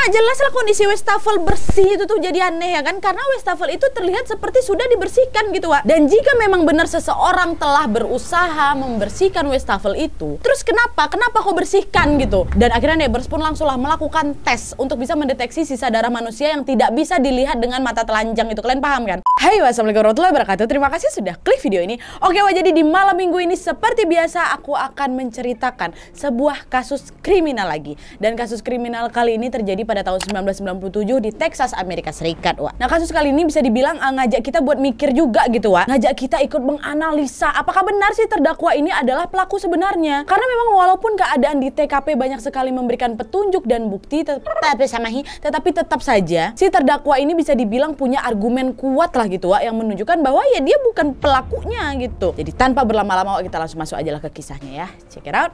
Nggak jelas lah kondisi wastafel bersih itu tuh jadi aneh ya kan, karena wastafel itu terlihat seperti sudah dibersihkan gitu Wak. Dan jika memang benar seseorang telah berusaha membersihkan wastafel itu, terus kenapa kok bersihkan gitu? Dan akhirnya neighbors pun langsunglah melakukan tes untuk bisa mendeteksi sisa darah manusia yang tidak bisa dilihat dengan mata telanjang itu. Kalian paham kan? Hai, wassalamualaikum warahmatullahi wabarakatuh. Terima kasih sudah klik video ini. Oke Wak, jadi di malam minggu ini seperti biasa aku akan menceritakan sebuah kasus kriminal lagi. Dan kasus kriminal kali ini terjadi pada tahun 1997 di Texas, Amerika Serikat Wak. Nah kasus kali ini bisa dibilang ngajak kita buat mikir juga gitu Wak. Ngajak kita ikut menganalisa apakah benar sih terdakwa ini adalah pelaku sebenarnya. Karena memang walaupun keadaan di TKP banyak sekali memberikan petunjuk dan bukti, tetapi tetap saja si terdakwa ini bisa dibilang punya argumen kuat lah gitu Wak, yang menunjukkan bahwa ya dia bukan pelakunya gitu. Jadi tanpa berlama-lama Wak, kita langsung masuk aja lah ke kisahnya ya. Check it out.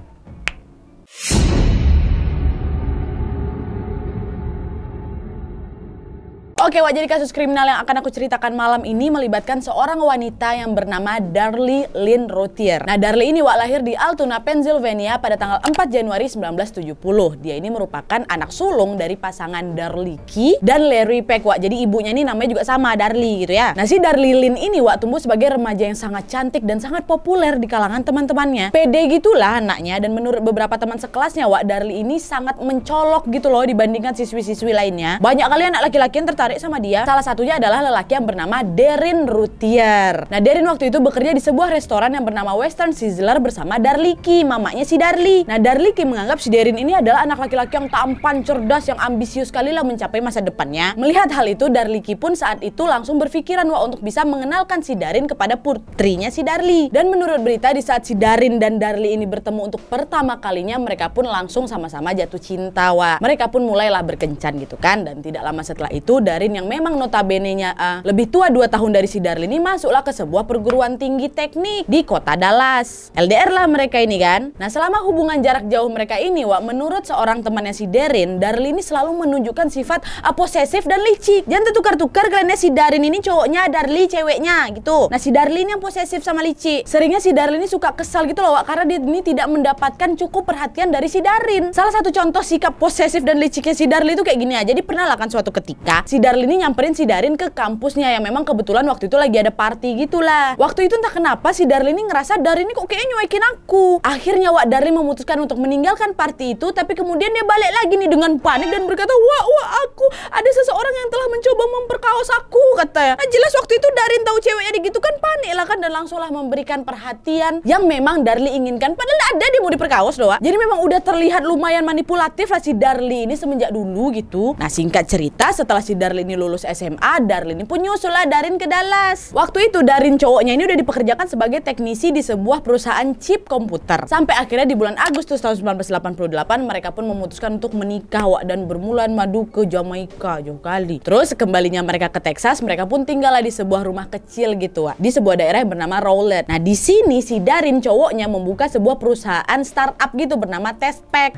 Oke Wak, jadi kasus kriminal yang akan aku ceritakan malam ini melibatkan seorang wanita yang bernama Darlie Lynn Routhier. Nah Darlie ini Wak lahir di Altoona, Pennsylvania pada tanggal 4 Januari 1970. Dia ini merupakan anak sulung dari pasangan Darlie Key dan Larry Peck Wak. Jadi ibunya ini namanya juga sama, Darlie gitu ya. Nah si Darlie Lynn ini Wak tumbuh sebagai remaja yang sangat cantik dan sangat populer di kalangan teman-temannya. Pede gitulah anaknya, dan menurut beberapa teman sekelasnya Wak, Darlie ini sangat mencolok gitu loh dibandingkan siswi-siswi lainnya. Banyak kali anak laki-laki yang tertarik sama dia. Salah satunya adalah lelaki yang bernama Darren Routhier. Nah Darren waktu itu bekerja di sebuah restoran yang bernama Western Sizzler bersama Darlie Key, mamanya si Darlie. Nah Darlie Key menganggap si Darren ini adalah anak laki-laki yang tampan, cerdas, yang ambisius sekali lah mencapai masa depannya. Melihat hal itu, Darlie Key pun saat itu langsung berpikiran Wak untuk bisa mengenalkan si Darren kepada putrinya si Darlie. Dan menurut berita di saat si Darren dan Darlie ini bertemu untuk pertama kalinya, mereka pun langsung sama-sama jatuh cinta Wak. Mereka pun mulailah berkencan gitu kan. Dan tidak lama setelah itu Darren yang memang notabene-nya lebih tua 2 tahun dari si Darlie ini masuklah ke sebuah perguruan tinggi teknik di kota Dallas. LDR lah mereka ini kan. Nah selama hubungan jarak jauh mereka ini Wak, menurut seorang temannya si Darren, Darlie ini selalu menunjukkan sifat posesif dan licik. Jangan tukar-tukar kaliannya, si Darren ini cowoknya, Darlie ceweknya gitu. Nah si Darlie ini yang posesif sama licik. Seringnya si Darlie ini suka kesal gitu loh Wak, karena dia ini tidak mendapatkan cukup perhatian dari si Darren. Salah satu contoh sikap posesif dan liciknya si Darlie itu kayak gini aja. Jadi pernah lah kan suatu ketika si Darlie ini nyamperin si Darren ke kampusnya yang memang kebetulan waktu itu lagi ada party gitulah. Waktu itu entah kenapa si Darlie ini ngerasa Darren ini kok kayaknya nyuekin aku. Akhirnya Wak, Darlie memutuskan untuk meninggalkan party itu, tapi kemudian dia balik lagi nih dengan panik dan berkata, wah aku ada seseorang yang telah mencoba memperkaos aku katanya. Nah jelas waktu itu Darren tahu ceweknya gitu kan, panik lah kan, dan langsunglah memberikan perhatian yang memang Darlie inginkan. Padahal ada dia mau diperkaos doang. Jadi memang udah terlihat lumayan manipulatif lah si Darlie ini semenjak dulu gitu. Nah singkat cerita, setelah si Darlie ini lulus SMA, Darlie ini pun nyusul lah Darren ke Dallas. Waktu itu Darren cowoknya ini udah dipekerjakan sebagai teknisi di sebuah perusahaan chip komputer. Sampai akhirnya di bulan Agustus tahun 1988 mereka pun memutuskan untuk menikah Wak, dan bermulan madu ke Jamaika jauh kali. Terus kembalinya mereka ke Texas, mereka pun tinggal lah di sebuah rumah kecil gitu Wak, di sebuah daerah yang bernama Rowlett. Nah di sini si Darren cowoknya membuka sebuah perusahaan startup gitu bernama Testpack.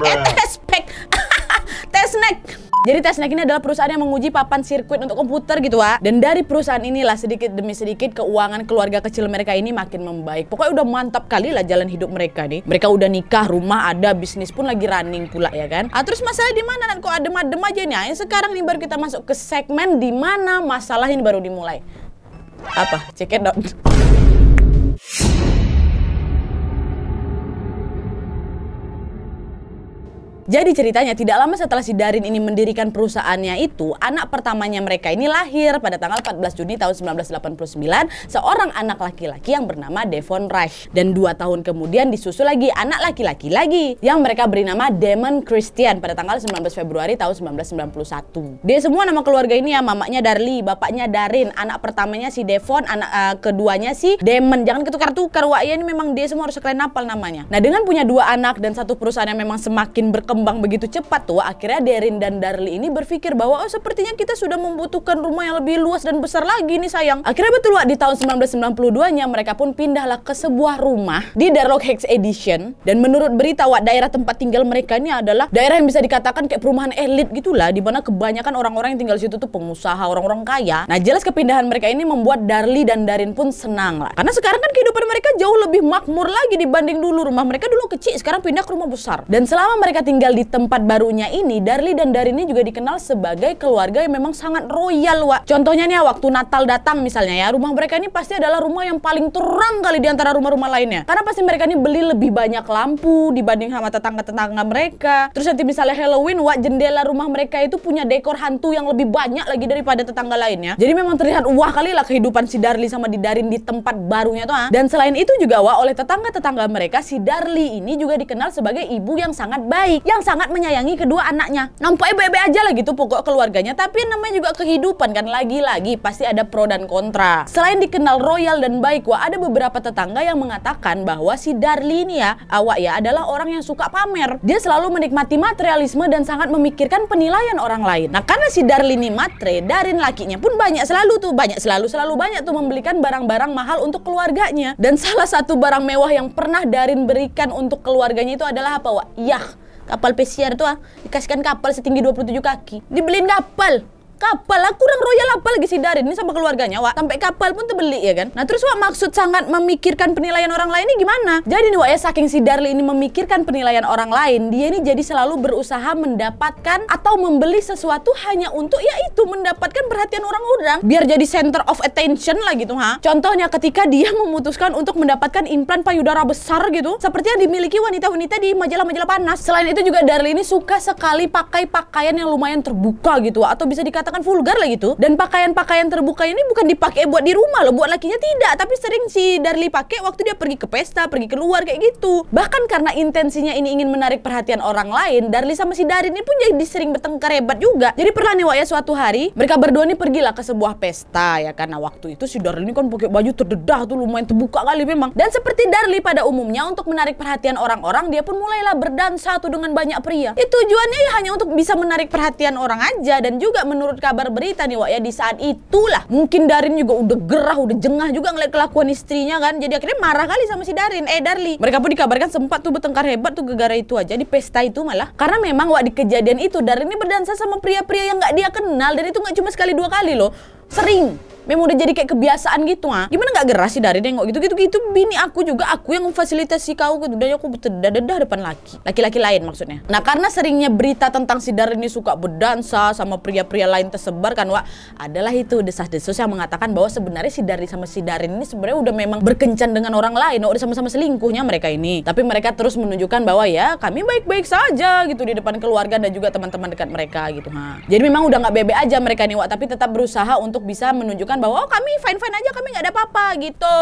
Testneck. Jadi Testneck ini adalah perusahaan yang menguji papan sirkuit untuk komputer gitu Wak. Dan dari perusahaan inilah sedikit demi sedikit keuangan keluarga kecil mereka ini makin membaik. Pokoknya udah mantap kali lah jalan hidup mereka nih. Mereka udah nikah, rumah ada, bisnis pun lagi running pula ya kan. Terus masalah di mana? Dan kok adem-adem aja nih. Sekarang nih baru kita masuk ke segmen di mana masalah ini baru dimulai. Apa? Check it out. Jadi ceritanya tidak lama setelah si Darren ini mendirikan perusahaannya itu, anak pertamanya mereka ini lahir pada tanggal 14 Juni tahun 1989, seorang anak laki-laki yang bernama Devon Rush. Dan 2 tahun kemudian disusul lagi anak laki-laki lagi yang mereka beri nama Damon Christian pada tanggal 19 Februari tahun 1991. Dia semua nama keluarga ini ya, mamanya Darlie, bapaknya Darren, anak pertamanya si Devon, anak keduanya si Damon. Jangan ketukar-tukar Wak, ya ini memang dia semua harus kalian hafal namanya. Nah dengan punya 2 anak dan satu perusahaan yang memang semakin berkembang begitu cepat tuh, akhirnya Darren dan Darlie ini berpikir bahwa sepertinya kita sudah membutuhkan rumah yang lebih luas dan besar lagi nih sayang. Akhirnya betul Wak, di tahun 1992-nya mereka pun pindahlah ke sebuah rumah di Darlock Heights Edition. Dan menurut berita Wak, daerah tempat tinggal mereka ini adalah daerah yang bisa dikatakan kayak perumahan elit gitulah, di mana kebanyakan orang-orang yang tinggal di situ tuh pengusaha, orang-orang kaya. Nah jelas kepindahan mereka ini membuat Darlie dan Darren pun senang lah, karena sekarang kan kehidupan mereka jauh lebih makmur lagi dibanding dulu. Rumah mereka dulu kecil, sekarang pindah ke rumah besar. Dan selama mereka tinggal tinggal di tempat barunya ini, Darli dan Darin ini juga dikenal sebagai keluarga yang memang sangat royal, Wak. Contohnya nih, waktu Natal datang misalnya ya, rumah mereka ini pasti adalah rumah yang paling terang kali di antara rumah-rumah lainnya. Karena pasti mereka ini beli lebih banyak lampu dibanding sama tetangga-tetangga mereka. Terus nanti misalnya Halloween, Wak, jendela rumah mereka itu punya dekor hantu yang lebih banyak lagi daripada tetangga lainnya. Jadi memang terlihat wah kali lah kehidupan si Darli sama di Darin di tempat barunya tuh. Dan selain itu juga, Wak, oleh tetangga-tetangga mereka, si Darli ini juga dikenal sebagai ibu yang sangat baik, yang sangat menyayangi kedua anaknya. Nampaknya baik-baik aja lah gitu pokok keluarganya, tapi namanya juga kehidupan kan, lagi-lagi pasti ada pro dan kontra. Selain dikenal royal dan baik, Wak, ada beberapa tetangga yang mengatakan bahwa si Darli ini ya, Wak ya, adalah orang yang suka pamer. Dia selalu menikmati materialisme dan sangat memikirkan penilaian orang lain. Nah, karena si Darli ini matre, Darin lakinya pun selalu banyak tuh membelikan barang-barang mahal untuk keluarganya. Dan salah satu barang mewah yang pernah Darin berikan untuk keluarganya itu adalah apa, Wak? Yacht. Kapal pesiar tuh, dikasihkan kapal setinggi 27 kaki. Dibeliin kapal lah, kurang royal apa lagi si Darin ini sama keluarganya, Wak. Sampai kapal pun terbeli ya kan. Nah terus, Wak, maksud sangat memikirkan penilaian orang lain ini gimana? Jadi nih, Wak ya, saking si Darli ini memikirkan penilaian orang lain, dia ini jadi selalu berusaha mendapatkan atau membeli sesuatu hanya untuk ya itu, mendapatkan perhatian orang-orang, biar jadi center of attention lah gitu, ha. Contohnya ketika dia memutuskan untuk mendapatkan implan payudara besar gitu, seperti yang dimiliki wanita-wanita di majalah-majalah panas. Selain itu juga Darli ini suka sekali pakai pakaian yang lumayan terbuka gitu, Wak, atau bisa dikatakan vulgar lah gitu. Dan pakaian-pakaian terbuka ini bukan dipakai buat di rumah loh, buat lakinya tidak, tapi sering si Darli pakai waktu dia pergi ke pesta, pergi keluar kayak gitu. Bahkan karena intensinya ini ingin menarik perhatian orang lain, Darli sama si Darin ini pun jadi sering bertengkar hebat juga. Jadi pernah nih, Wak ya, suatu hari mereka berdua nih pergilah ke sebuah pesta ya, karena waktu itu si Darli ini kan pakai baju terdedah tuh, lumayan terbuka kali memang. Dan seperti Darli pada umumnya, untuk menarik perhatian orang-orang, dia pun mulailah berdansa tuh dengan banyak pria. Itu tujuannya ya hanya untuk bisa menarik perhatian orang aja. Dan juga menurut kabar berita nih, Wak ya, di saat itulah mungkin Darin juga udah gerah, udah jengah juga ngeliat kelakuan istrinya kan. Jadi akhirnya marah kali sama si Darli. Mereka pun dikabarkan sempat tuh bertengkar hebat tuh gara-gara itu aja di pesta itu malah. Karena memang, Wak, di kejadian itu Darin ini berdansa sama pria-pria yang nggak dia kenal, dan itu nggak cuma sekali dua kali loh, sering. Memang udah jadi kayak kebiasaan gitu, ha. Gimana nggak gerah sih Darin nengok gitu, bini aku juga, aku yang memfasilitasi kau gitu, dan aku berdedah depan laki-laki lain maksudnya. Nah karena seringnya berita tentang si Darin ini suka berdansa sama pria-pria lain tersebar kan, Wak, adalah itu desas-desus yang mengatakan bahwa sebenarnya si Darli sama si Darin ini sebenarnya udah memang berkencan dengan orang lain, udah sama-sama selingkuhnya mereka ini. Tapi mereka terus menunjukkan bahwa ya kami baik-baik saja gitu di depan keluarga dan juga teman-teman dekat mereka gitu, ha. Jadi memang udah nggak bebe aja mereka nih, Wak, tapi tetap berusaha untuk bisa menunjukkan bahwa oh, kami fine-fine aja, kami nggak ada apa-apa gitu.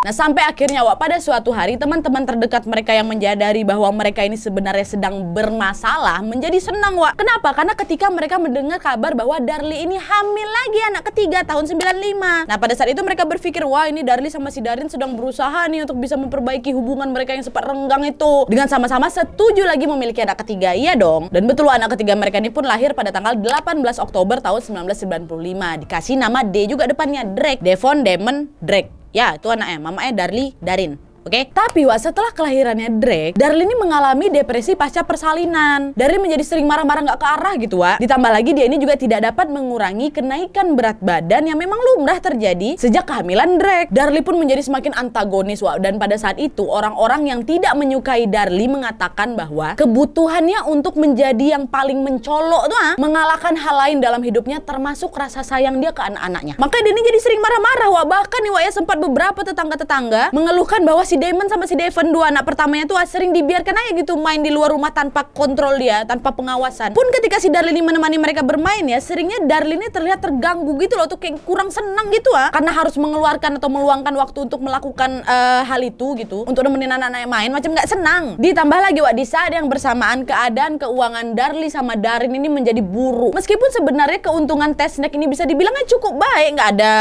Nah sampai akhirnya, Wak, pada suatu hari teman-teman terdekat mereka yang menyadari bahwa mereka ini sebenarnya sedang bermasalah menjadi senang, Wak. Kenapa? Karena ketika mereka mendengar kabar bahwa Darli ini hamil lagi anak ketiga tahun 95. Nah pada saat itu mereka berpikir, wah ini Darli sama si Darin sedang berusaha nih untuk bisa memperbaiki hubungan mereka yang sempat renggang itu, dengan sama-sama setuju lagi memiliki anak ketiga. Iya dong. Dan betul, anak ketiga mereka ini pun lahir pada tanggal 18 Oktober tahun 1995. Dikasih nama D juga depannya, Drake, Devon Damon Drake. Ya, itu anaknya, mamanya Darli Darin. Oke, tapi, Wak, setelah kelahirannya Drake, Darli ini mengalami depresi pasca persalinan. Darli menjadi sering marah-marah nggak ke arah gitu, Wak. Ditambah lagi dia ini juga tidak dapat mengurangi kenaikan berat badan yang memang lumrah terjadi sejak kehamilan Drake. Darli pun menjadi semakin antagonis, Wak. Dan pada saat itu orang-orang yang tidak menyukai Darli mengatakan bahwa kebutuhannya untuk menjadi yang paling mencolok tuh, mengalahkan hal lain dalam hidupnya, termasuk rasa sayang dia ke anak-anaknya. Makanya dia ini jadi sering marah-marah, Wak. Bahkan nih, Wak ya, sempat beberapa tetangga-tetangga mengeluhkan bahwa si Damon sama si Devon, dua anak pertamanya tuh sering dibiarkan aja gitu main di luar rumah tanpa kontrol dia, tanpa pengawasan. Pun ketika si Darli menemani mereka bermain ya, seringnya Darli ini terlihat terganggu gitu loh, tuh kayak kurang senang gitu, karena harus mengeluarkan atau meluangkan waktu untuk melakukan hal itu gitu, untuk nemenin anak-anaknya main, macam nggak senang. Ditambah lagi, Wak, di saat yang bersamaan keadaan keuangan Darli sama Darin ini menjadi buruk. Meskipun sebenarnya keuntungan Tessnack ini bisa dibilangnya cukup baik, nggak ada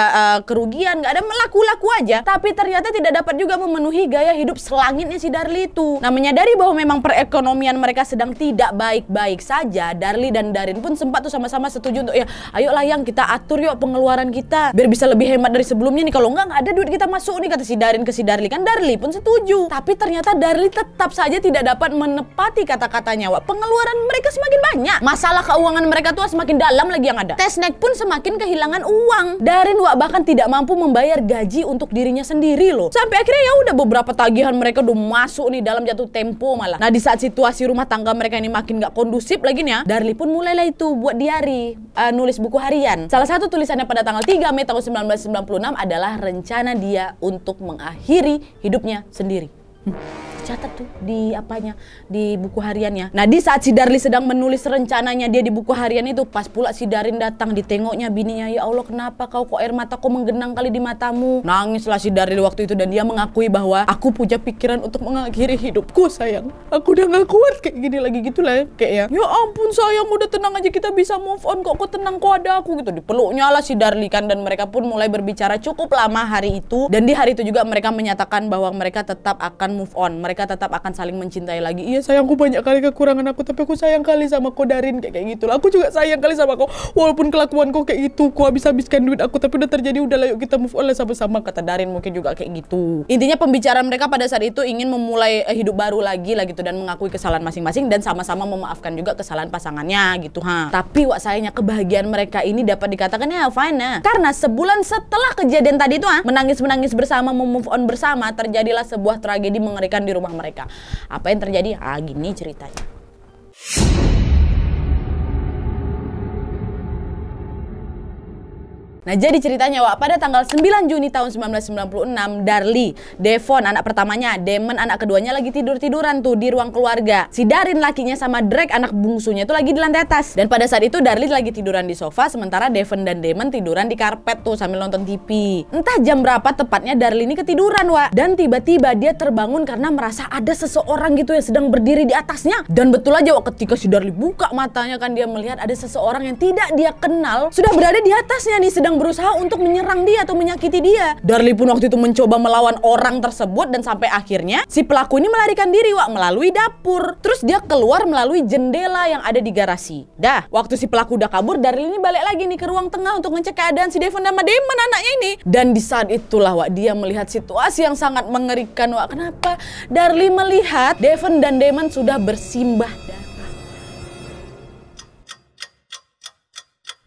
kerugian, nggak ada, melaku-laku aja, tapi ternyata tidak dapat juga memenuhi gaya hidup selangitnya si Darli itu. Nah menyadari bahwa memang perekonomian mereka sedang tidak baik-baik saja, Darli dan Darin pun sempat tuh sama-sama setuju untuk ya ayolah yang kita atur yuk pengeluaran kita biar bisa lebih hemat dari sebelumnya nih, kalau enggak ada duit kita masuk nih, kata si Darin ke si Darli. Kan Darli pun setuju, tapi ternyata Darli tetap saja tidak dapat menepati kata-katanya, Wak. Pengeluaran mereka semakin banyak, masalah keuangan mereka tuh semakin dalam lagi yang ada. Tessnack pun semakin kehilangan uang. Darin, Wak, bahkan tidak mampu membayar gaji untuk dirinya sendiri loh. Sampai akhirnya ya udah beberapa tagihan mereka udah masuk nih dalam jatuh tempo malah. Nah, di saat situasi rumah tangga mereka ini makin gak kondusif lagi nih ya, Darli pun mulailah itu buat diary, nulis buku harian. Salah satu tulisannya pada tanggal 3 Mei tahun 1996 adalah rencana dia untuk mengakhiri hidupnya sendiri. Catat tuh di apanya, di buku hariannya. Nah, di saat si Darli sedang menulis rencananya dia di buku harian itu, pas pula si Darin datang, ditengoknya bininya, "Ya Allah, kenapa kau kok air mataku menggenang kali di matamu?" Nangislah si Darli waktu itu dan dia mengakui bahwa, "Aku punya pikiran untuk mengakhiri hidupku, sayang. Aku udah gak kuat kayak gini lagi," gitulah kayak ya ampun sayang, udah tenang aja, kita bisa move on kok, kok tenang, kok ada aku gitu. Dipeluknya lah si Darli kan, dan mereka pun mulai berbicara cukup lama hari itu. Dan di hari itu juga mereka menyatakan bahwa mereka tetap akan move on. Mereka tetap akan saling mencintai lagi. "Iya sayangku, banyak kali kekurangan aku, tapi aku sayang kali sama kau Darin," kayak gitu lah. "Aku juga sayang kali sama kau, walaupun kelakuan kau kayak gitu, kau habis-habiskan duit aku, tapi udah terjadi, udah lah yuk kita move on lah sama-sama," kata Darin mungkin juga kayak gitu. Intinya pembicaraan mereka pada saat itu ingin memulai hidup baru lagi lah gitu, dan mengakui kesalahan masing-masing dan sama-sama memaafkan juga kesalahan pasangannya gitu ha. Tapi wak sayangnya kebahagiaan mereka ini dapat dikatakan ya fine nah. Karena sebulan setelah kejadian tadi itu menangis-menangis bersama, move on bersama, terjadilah sebuah tragedi mengerikan di rumah mereka. Apa yang terjadi? Gini ceritanya. Nah, jadi ceritanya Wak, pada tanggal 9 Juni tahun 1996, Darli, Devon anak pertamanya, Damon anak keduanya lagi tidur-tiduran tuh di ruang keluarga. Si Darin lakinya sama Drake anak bungsunya tuh lagi di lantai atas. Dan pada saat itu Darli lagi tiduran di sofa, sementara Devon dan Damon tiduran di karpet tuh sambil nonton TV. Entah jam berapa tepatnya Darli ini ketiduran Wak. Dan tiba-tiba dia terbangun karena merasa ada seseorang gitu yang sedang berdiri di atasnya. Dan betul aja Wak, ketika si Darli buka matanya kan dia melihat ada seseorang yang tidak dia kenal sudah berada di atasnya nih, sedang berusaha untuk menyerang dia atau menyakiti dia. Darli pun waktu itu mencoba melawan orang tersebut dan sampai akhirnya si pelaku ini melarikan diri Wak melalui dapur. Terus dia keluar melalui jendela yang ada di garasi. Dah, waktu si pelaku udah kabur, Darli ini balik lagi nih ke ruang tengah untuk ngecek keadaan si Devon sama Damon anaknya ini. Dan di saat itulah Wak, dia melihat situasi yang sangat mengerikan Wak. Kenapa? Darli melihat Devon dan Damon sudah bersimbah darah.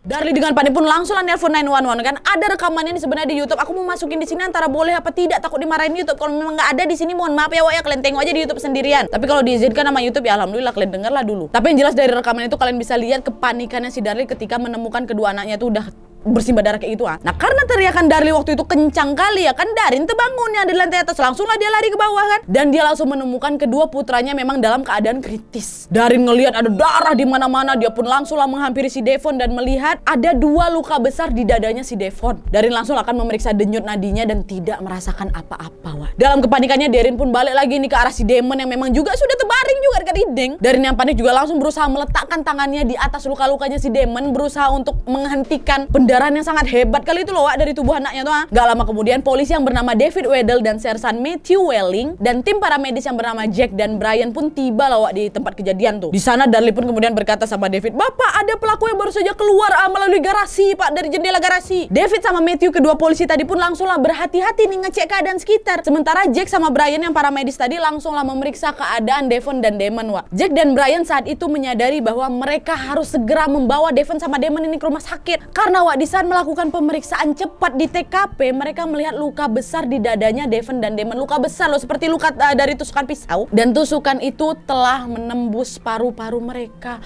Darli dengan panik pun langsung lah nelfon 911 kan. Ada rekamannya ini sebenarnya di YouTube. Aku mau masukin di sini antara boleh apa tidak, takut dimarahin YouTube. Kalau memang nggak ada di sini mohon maaf ya Wak ya, kalian tengok aja di YouTube sendirian. Tapi kalau diizinkan sama YouTube ya alhamdulillah, kalian dengarlah dulu. Tapi yang jelas dari rekaman itu kalian bisa lihat kepanikannya si Darli ketika menemukan kedua anaknya itu udah bersimbah darah kayak gitu Nah, karena teriakan Darli waktu itu kencang kali ya kan, Darin terbangun yang di lantai atas, langsunglah dia lari ke bawah kan. Dan dia langsung menemukan kedua putranya memang dalam keadaan kritis. Darin ngelihat ada darah di mana-mana, dia pun langsunglah menghampiri si Devon dan melihat ada 2 luka besar di dadanya si Devon. Darin langsung akan memeriksa denyut nadinya dan tidak merasakan apa-apa Wak. Dalam kepanikannya Darin pun balik lagi nih ke arah si Damon yang memang juga sudah terbaring juga dekat dinding. Darin yang panik juga langsung berusaha meletakkan tangannya di atas luka-lukanya si Damon, berusaha untuk menghentikan pendarahan yang sangat hebat kali itu loh Wak dari tubuh anaknya tuh Gak lama kemudian polisi yang bernama David Weddle dan Sersan Matthew Welling dan tim paramedis yang bernama Jack dan Brian pun tiba loh Wak di tempat kejadian tuh. Di sana Darli pun kemudian berkata sama David, "Bapak, ada pelaku yang baru saja keluar melalui garasi Pak, dari jendela garasi." David sama Matthew kedua polisi tadi pun langsunglah berhati-hati nih ngecek keadaan sekitar. Sementara Jack sama Brian yang paramedis tadi langsunglah memeriksa keadaan Devon dan Damon Wak. Jack dan Brian saat itu menyadari bahwa mereka harus segera membawa Devon sama Damon ini ke rumah sakit. Karena Wak, di saat melakukan pemeriksaan cepat di TKP, mereka melihat luka besar di dadanya Devon dan Damon. Luka besar loh, seperti luka dari tusukan pisau. Dan tusukan itu telah menembus paru-paru mereka.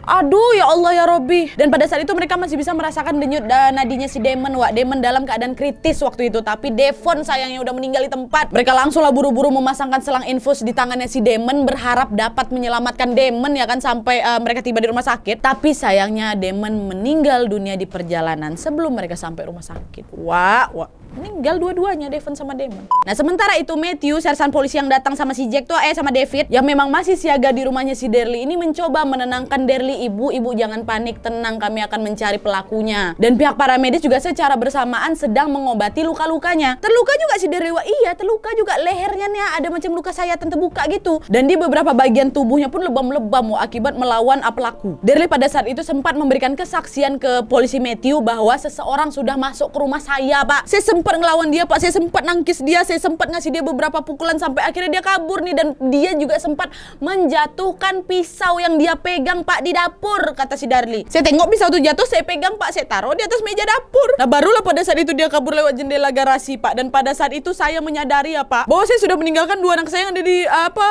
Aduh ya Allah ya Robbi. Dan pada saat itu mereka masih bisa merasakan denyut nadinya si Damon Wak. Damon dalam keadaan kritis waktu itu, tapi Devon sayangnya udah meninggal di tempat. Mereka langsunglah buru-buru memasangkan selang infus di tangannya si Damon, berharap dapat menyelamatkan Damon ya kan sampai mereka tiba di rumah sakit. Tapi sayangnya Damon meninggal dunia di perjalanan sebelum mereka sampai rumah sakit. Wah, meninggal dua-duanya, Devon sama Damon. Nah, sementara itu Matthew, sersan polisi yang datang sama si Jack tuh sama David yang memang masih siaga di rumahnya si Darli ini mencoba menenangkan Darli. Ibu jangan panik, tenang, kami akan mencari pelakunya. Dan pihak paramedis juga secara bersamaan sedang mengobati luka-lukanya. Terluka juga si Darli Wak, iya terluka juga lehernya nih, ada macam luka sayatan terbuka gitu. Dan di beberapa bagian tubuhnya pun lebam-lebam akibat melawan pelaku. Darli pada saat itu sempat memberikan kesaksian ke polisi Matthew bahwa seseorang sudah masuk ke rumah saya Pak. Saya sempat sempat ngelawan dia Pak, saya sempat nangkis dia, saya sempat ngasih dia beberapa pukulan sampai akhirnya dia kabur nih. Dan dia juga sempat menjatuhkan pisau yang dia pegang Pak di dapur, kata si Darli. Saya tengok pisau itu jatuh, saya pegang Pak, saya taruh di atas meja dapur. Nah barulah pada saat itu dia kabur lewat jendela garasi Pak. Dan pada saat itu saya menyadari ya Pak, bahwa saya sudah meninggalkan 2 anak saya yang ada di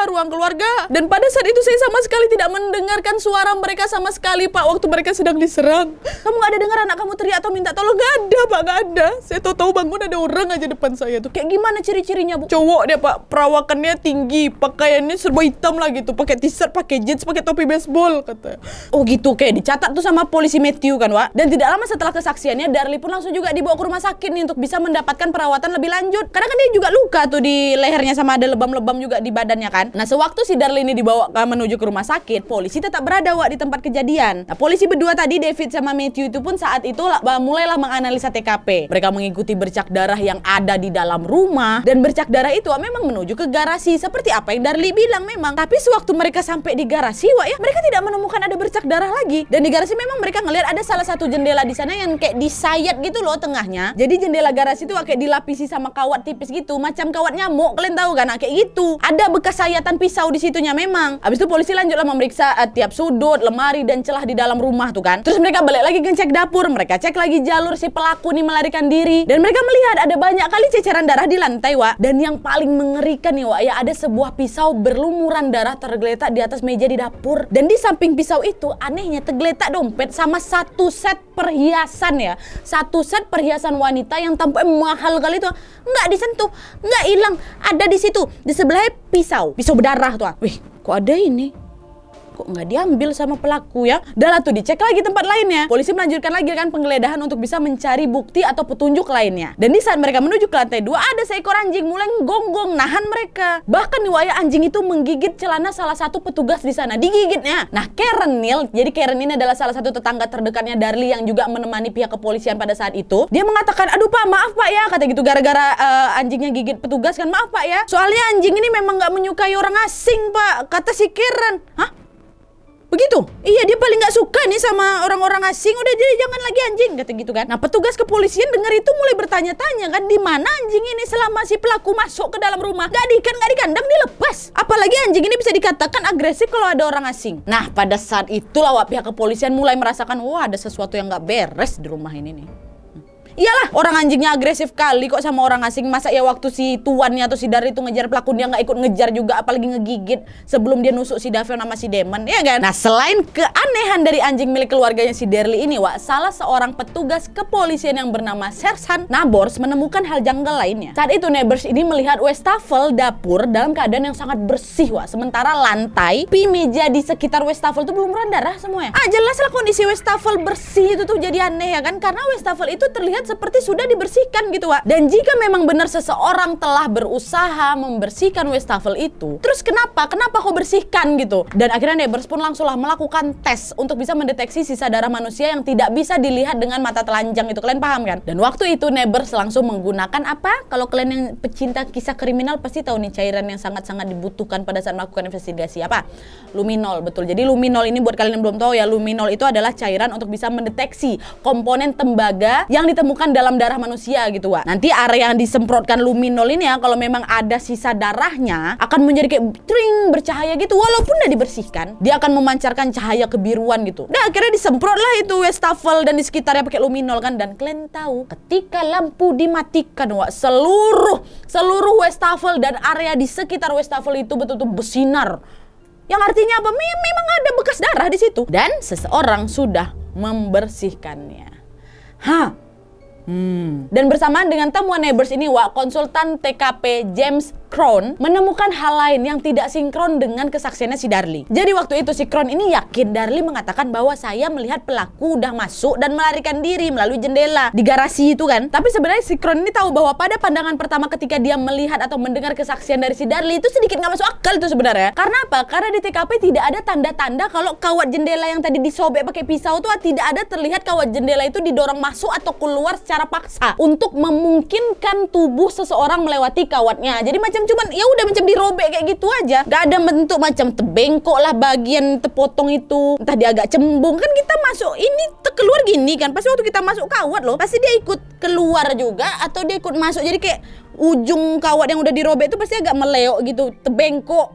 ruang keluarga. Dan pada saat itu saya sama sekali tidak mendengarkan suara mereka sama sekali Pak, waktu mereka sedang diserang. Kamu gak ada dengar anak kamu teriak atau minta tolong? Gak ada Pak, gak ada. Saya tahu bangun ada orang aja depan saya tuh. Kayak gimana ciri-cirinya Bu? Cowok dia Pak, perawakannya tinggi, pakaiannya serba hitam lah gitu, pakai t-shirt, pakai jeans, pakai topi baseball kata. Oh gitu, kayak dicatat tuh sama polisi Matthew kan Wak. Dan tidak lama setelah kesaksiannya, Darli pun langsung juga dibawa ke rumah sakit nih untuk bisa mendapatkan perawatan lebih lanjut. Karena kan dia juga luka tuh di lehernya sama ada lebam-lebam juga di badannya kan. Nah sewaktu si Darli ini dibawa menuju ke rumah sakit, polisi tetap berada Wak di tempat kejadian. Nah polisi berdua tadi, David sama Matthew itu pun saat itu mulailah menganalisa TKP. Mereka mengikuti bercak darah yang ada di dalam rumah, dan bercak darah itu memang menuju ke garasi seperti apa yang Darli bilang memang. Tapi sewaktu mereka sampai di garasi Wak ya, mereka tidak menemukan ada bercak darah lagi. Dan di garasi memang mereka ngelihat ada salah satu jendela di sana yang kayak disayat gitu loh tengahnya. Jadi jendela garasi itu kayak dilapisi sama kawat tipis gitu, macam kawat nyamuk, kalian tahu kan? Nah, kayak gitu. Ada bekas sayatan pisau di situnya memang. Habis itu polisi lanjutlah memeriksa tiap sudut, lemari dan celah di dalam rumah tuh kan. Terus mereka balik lagi ngecek dapur, mereka cek lagi jalur si pelaku nih melarikan diri, dan mereka melihat ada banyak kali ceceran darah di lantai Wak. Dan yang paling mengerikan nih Wak ya, ada sebuah pisau berlumuran darah tergeletak di atas meja di dapur. Dan di samping pisau itu anehnya tergeletak dompet sama satu set perhiasan ya. Satu set perhiasan wanita yang tampaknya mahal kali itu. Nggak disentuh, nggak hilang, ada di situ. Di sebelahnya pisau berdarah tuh. Wih, kok ada ini? Kok nggak diambil sama pelaku ya? Dah lah tuh dicek lagi tempat lainnya. Polisi melanjutkan lagi kan penggeledahan untuk bisa mencari bukti atau petunjuk lainnya. Dan di saat mereka menuju ke lantai 2, ada seekor anjing mulai gonggong nahan mereka. Bahkan nih Wak, anjing itu menggigit celana salah satu petugas di sana, digigitnya. Nah Karen Neal, jadi Karen ini adalah salah satu tetangga terdekatnya Darli yang juga menemani pihak kepolisian pada saat itu. Dia mengatakan, aduh Pak, maaf Pak ya, kata gitu, gara-gara anjingnya gigit petugas kan, maaf Pak ya. Soalnya anjing ini memang nggak menyukai orang asing Pak, kata si Karen. Hah? Begitu? Iya, dia paling gak suka nih sama orang-orang asing. Udah, jadi jangan lagi anjing, kata gitu kan. Nah petugas kepolisian dengar itu mulai bertanya-tanya kan, di mana anjing ini selama si pelaku masuk ke dalam rumah? Gak diikat, gak dikandang, dilepas. Apalagi anjing ini bisa dikatakan agresif kalau ada orang asing. Nah pada saat itulah Wak, pihak kepolisian mulai merasakan, wah ada sesuatu yang gak beres di rumah ini nih. Iyalah, orang anjingnya agresif kali kok sama orang asing. Masa ya waktu si tuannya atau si Darli itu ngejar pelaku, dia nggak ikut ngejar juga, apalagi ngegigit sebelum dia nusuk si Davion sama si Damon, ya kan? Nah selain keanehan dari anjing milik keluarganya si Darli ini Wak, salah seorang petugas kepolisian yang bernama Sersan Nabors menemukan hal janggal lainnya. Saat itu Neighbors ini melihat wastafel dapur dalam keadaan yang sangat bersih Wak. Sementara lantai, meja di sekitar wastafel itu belum darah semuanya. Jelas lah kondisi wastafel bersih itu tuh jadi aneh ya kan, karena wastafel itu terlihat seperti sudah dibersihkan gitu Wak. Dan jika memang benar seseorang telah berusaha membersihkan wastafel itu, terus kenapa kok bersihkan gitu? Dan akhirnya Neighbors pun langsunglah melakukan tes untuk bisa mendeteksi sisa darah manusia yang tidak bisa dilihat dengan mata telanjang itu, kalian paham kan? Dan waktu itu Neighbors langsung menggunakan apa? Kalau kalian yang pecinta kisah kriminal pasti tahu nih cairan yang sangat-sangat dibutuhkan pada saat melakukan investigasi, apa? Luminol, betul. Jadi luminol ini buat kalian yang belum tahu ya, luminol itu adalah cairan untuk bisa mendeteksi komponen tembaga yang ditemukan dalam darah manusia gitu Wak. Nanti area yang disemprotkan luminol ini ya, kalau memang ada sisa darahnya akan menjadi kayak tring bercahaya gitu, walaupun udah dibersihkan dia akan memancarkan cahaya kebiruan gitu. Nah akhirnya disemprot lah itu wastafel dan di sekitarnya pakai luminol kan. Dan kalian tahu ketika lampu dimatikan Wak, seluruh wastafel dan area di sekitar wastafel itu betul-betul bersinar. Yang artinya apa? Memang ada bekas darah di situ dan seseorang sudah membersihkannya. Dan bersamaan dengan temuan Neighbors ini Wak, konsultan TKP James Crown menemukan hal lain yang tidak sinkron dengan kesaksiannya si Darli. Jadi waktu itu si Crown ini yakin Darli mengatakan bahwa saya melihat pelaku udah masuk dan melarikan diri melalui jendela di garasi itu kan. Tapi sebenarnya si Crown ini tahu bahwa pada pandangan pertama ketika dia melihat atau mendengar kesaksian dari si Darli itu sedikit nggak masuk akal itu sebenarnya. Karena apa? Karena di TKP tidak ada tanda-tanda kalau kawat jendela yang tadi disobek pakai pisau tuh tidak ada terlihat kawat jendela itu didorong masuk atau keluar secara secara paksa untuk memungkinkan tubuh seseorang melewati kawatnya. Jadi macam cuman ya udah macam dirobek kayak gitu aja. Gak ada bentuk macam terbengkok lah bagian terpotong itu. Entah dia agak cembung. Kan kita masuk ini keluar gini kan. Pasti waktu kita masuk kawat loh, pasti dia ikut keluar juga atau dia ikut masuk. Jadi kayak ujung kawat yang udah dirobek itu pasti agak meleok gitu, terbengkok.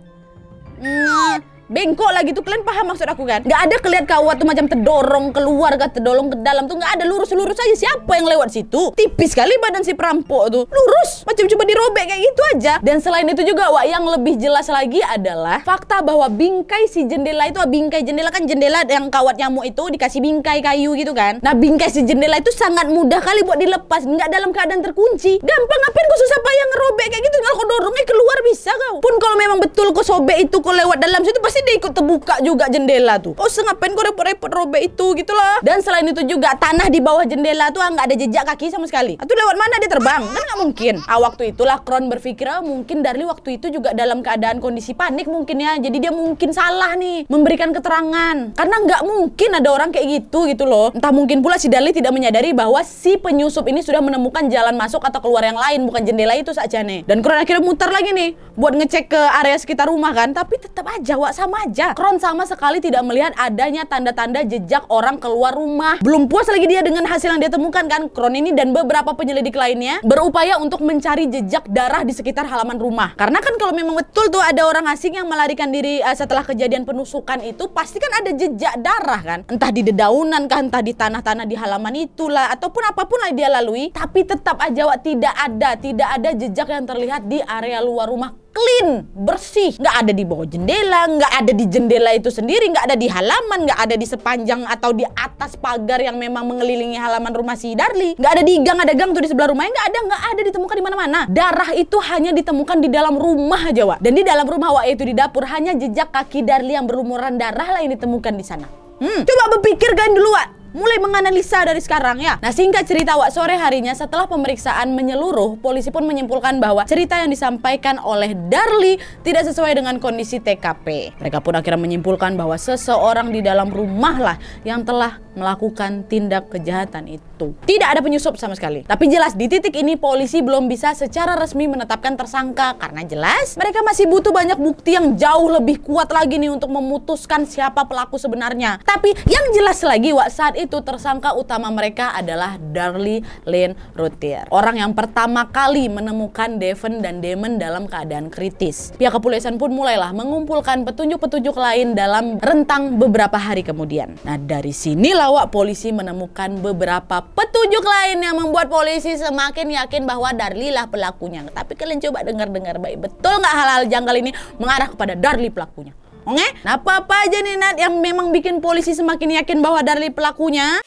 Bengkok lah gitu, kalian paham maksud aku kan? Gak ada kelihat kawat tuh macam terdorong keluar, terdorong ke dalam tuh gak ada, lurus-lurus aja. Siapa yang lewat situ? Tipis sekali badan si perampok tuh, lurus, macam coba dirobek kayak gitu aja. Dan selain itu juga, Wak, yang lebih jelas lagi adalah fakta bahwa bingkai si jendela itu, bingkai jendela kan jendela yang kawat nyamuk itu dikasih bingkai kayu gitu kan. Nah bingkai si jendela itu sangat mudah kali buat dilepas, nggak dalam keadaan terkunci. Gampang, ngapain kau susah payah ngerobek kayak gitu? Tinggal kau dorongnya keluar bisa kau. Pun kalau memang betul kau sobek itu kau lewat dalam situ pasti dia ikut terbuka juga jendela tuh. Oh ngapain kau repot-repot robek itu gitu loh. Dan selain itu juga tanah di bawah jendela tuh nggak ada jejak kaki sama sekali. Itu lewat mana dia terbang? Kan nggak mungkin. Waktu itulah Kron berpikir mungkin Darli waktu itu juga dalam keadaan kondisi panik mungkin ya. Jadi dia mungkin salah nih memberikan keterangan. Karena nggak mungkin ada orang kayak gitu loh. Entah mungkin pula si Darli tidak menyadari bahwa si penyusup ini sudah menemukan jalan masuk atau keluar yang lain, bukan jendela itu saja nih. Dan Kron akhirnya muter lagi nih buat ngecek ke area sekitar rumah kan. Tapi tetap aja Wak, sama aja. Kron sama sekali tidak melihat adanya tanda-tanda jejak orang keluar rumah. Belum puas lagi dia dengan hasil yang dia temukan kan, Kron ini dan beberapa penyelidik lainnya berupaya untuk mencari jejak darah di sekitar halaman rumah. Karena kan kalau memang betul tuh ada orang asing yang melarikan diri setelah kejadian penusukan itu, pasti kan ada jejak darah kan. Entah di dedaunan kah, entah di tanah-tanah di halaman itulah, ataupun apapun lah dia lalui. Tapi tetap aja Wak, tidak ada jejak yang terlihat di area luar rumah. Clean, bersih, nggak ada di bawah jendela, nggak ada di jendela itu sendiri, nggak ada di halaman, nggak ada di sepanjang atau di atas pagar yang memang mengelilingi halaman rumah si Darli, nggak ada di gang, ada gang tuh di sebelah rumahnya, nggak ada ditemukan di mana-mana. Darah itu hanya ditemukan di dalam rumah aja Wak. Dan di dalam rumah Wak, yaitu di dapur, hanya jejak kaki Darli yang berlumuran darah lah yang ditemukan di sana. Coba berpikirkan dulu Wak. Mulai menganalisa dari sekarang ya. Nah singkat cerita Wak, sore harinya setelah pemeriksaan menyeluruh, polisi pun menyimpulkan bahwa cerita yang disampaikan oleh Darli tidak sesuai dengan kondisi TKP. Mereka pun akhirnya menyimpulkan bahwa seseorang di dalam rumah lah yang telah melakukan tindak kejahatan itu. Tidak ada penyusup sama sekali. Tapi jelas di titik ini polisi belum bisa secara resmi menetapkan tersangka karena jelas mereka masih butuh banyak bukti yang jauh lebih kuat lagi nih untuk memutuskan siapa pelaku sebenarnya. Tapi yang jelas lagi Wak, saat itu tersangka utama mereka adalah Darli Lynn Routhier, orang yang pertama kali menemukan Devon dan Damon dalam keadaan kritis. Pihak kepolisian pun mulailah mengumpulkan petunjuk-petunjuk lain dalam rentang beberapa hari kemudian. Nah dari sinilah Wak, polisi menemukan beberapa petunjuk lain yang membuat polisi semakin yakin bahwa Darli lah pelakunya. Tapi kalian coba dengar-dengar baik, betul nggak hal-hal janggal ini mengarah kepada Darli pelakunya? Oke? Nah apa-apa aja nih Nat yang memang bikin polisi semakin yakin bahwa Darli pelakunya?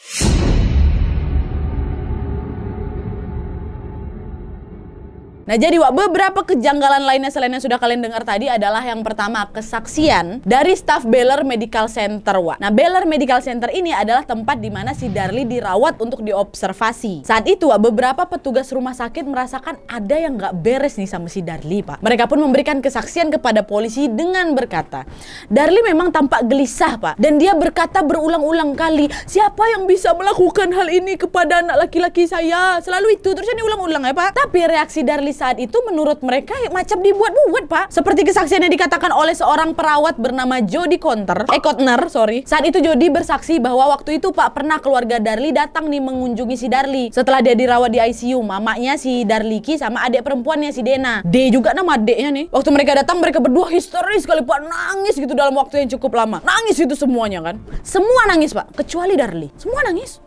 Nah jadi Wak, beberapa kejanggalan lainnya selain yang sudah kalian dengar tadi adalah yang pertama, kesaksian dari staf Baylor Medical Center Wak. Nah Baylor Medical Center ini adalah tempat di mana si Darli dirawat untuk diobservasi. Saat itu Wak, beberapa petugas rumah sakit merasakan ada yang nggak beres nih sama si Darli Pak. Mereka pun memberikan kesaksian kepada polisi dengan berkata, Darli memang tampak gelisah Pak, dan dia berkata berulang-ulang kali, siapa yang bisa melakukan hal ini kepada anak laki-laki saya? Selalu itu, terusnya diulang-ulang ya Pak. Tapi reaksi Darli saat itu menurut mereka macam dibuat-buat Pak. Seperti kesaksian yang dikatakan oleh seorang perawat bernama Jody Cotner. Saat itu Jody bersaksi bahwa waktu itu Pak pernah keluarga Darli datang nih mengunjungi si Darli. Setelah dia dirawat di ICU, mamanya si Darliki sama adik perempuannya si Dena. D juga nama adiknya nih. Waktu mereka datang mereka berdua histeris sekali Pak, nangis gitu dalam waktu yang cukup lama. Nangis itu semuanya kan. Semua nangis Pak, kecuali Darli. Semua nangis.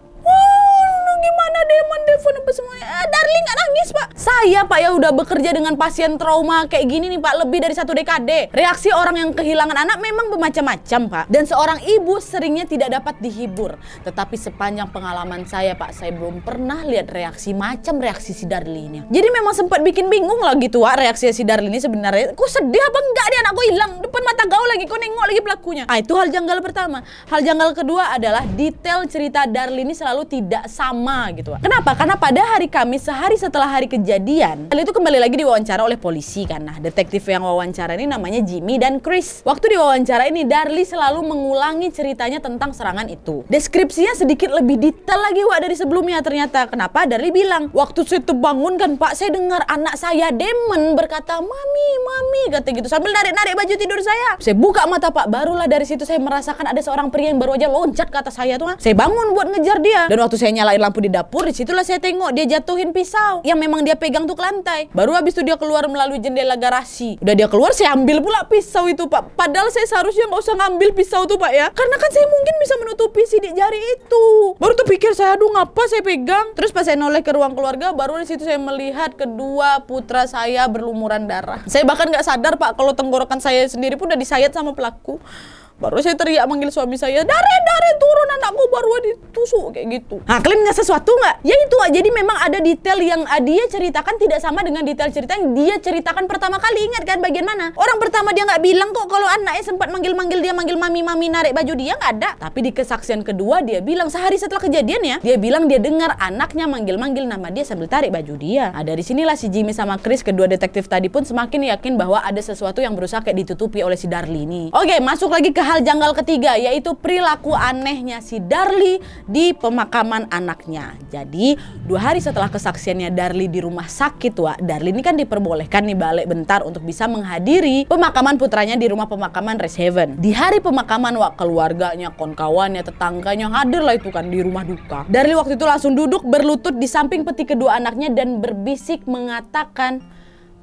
Gimana Damon, Devon apa semuanya? Darli nggak nangis Pak. Saya Pak ya udah bekerja dengan pasien trauma kayak gini nih Pak lebih dari 1 dekade. Reaksi orang yang kehilangan anak memang bermacam-macam Pak. Dan seorang ibu seringnya tidak dapat dihibur. Tetapi sepanjang pengalaman saya Pak, saya belum pernah lihat reaksi macam reaksi si Darli ini. Jadi memang sempat bikin bingung lah gitu Pak reaksi si Darli ini sebenarnya. Kok sedih apa enggak dia anakku hilang depan mata kau lagi, kau nengok lagi pelakunya. Itu hal janggal pertama. Hal janggal kedua adalah detail cerita Darli ini selalu tidak sama mama gitu. Kenapa? Karena pada hari Kamis, sehari setelah hari kejadian, Darli itu kembali lagi diwawancara oleh polisi kan. Nah, detektif yang wawancara ini namanya Jimmy dan Chris. Waktu diwawancara ini Darli selalu mengulangi ceritanya tentang serangan itu. Deskripsinya sedikit lebih detail lagi Wak dari sebelumnya ternyata. Kenapa? Darli bilang, waktu saya terbangun kan Pak, saya dengar anak saya Damon berkata, mami, kata gitu sambil narik-narik baju tidur saya. Saya buka mata Pak, barulah dari situ saya merasakan ada seorang pria yang baru aja loncat ke atas saya tuh. Saya bangun buat ngejar dia. Dan waktu saya nyalain lampu di dapur, disitulah saya tengok dia jatuhin pisau yang memang dia pegang tuh ke lantai. Baru habis itu dia keluar melalui jendela garasi. Udah dia keluar, saya ambil pula pisau itu Pak. Padahal saya seharusnya nggak usah ngambil pisau tuh Pak ya, karena kan saya mungkin bisa menutupi sidik jari itu. Baru tuh pikir saya, aduh ngapa saya pegang. Terus pas saya noleh ke ruang keluarga, baru di situ saya melihat kedua putra saya berlumuran darah. Saya bahkan nggak sadar Pak kalau tenggorokan saya sendiri pun udah disayat sama pelaku. Baru saya teriak manggil suami saya, Dare turun, anakku baru ditusuk kayak gitu. Nah, kalian nggak sesuatu nggak? Ya itu, jadi memang ada detail yang dia ceritakan tidak sama dengan detail cerita yang dia ceritakan pertama kali. Ingat kan bagian mana? Orang pertama dia nggak bilang kok kalau anaknya sempat manggil-manggil dia, manggil mami narik baju dia, nggak ada. Tapi di kesaksian kedua dia bilang sehari setelah kejadian ya, dia bilang dia dengar anaknya manggil-manggil nama dia sambil tarik baju dia. Nah, dari sinilah si Jimmy sama Chris, kedua detektif tadi pun semakin yakin bahwa ada sesuatu yang berusaha kayak ditutupi oleh si Darli ini. Oke, masuk lagi ke hal janggal ketiga, yaitu perilaku anehnya si Darli di pemakaman anaknya. Jadi 2 hari setelah kesaksiannya Darli di rumah sakit, Darli ini kan diperbolehkan nih balik bentar untuk bisa menghadiri pemakaman putranya di rumah pemakaman Rest Haven. Di hari pemakaman keluarganya, kawan-kawannya, tetangganya hadir lah itu kan di rumah duka. Darli waktu itu langsung duduk berlutut di samping peti kedua anaknya dan berbisik mengatakan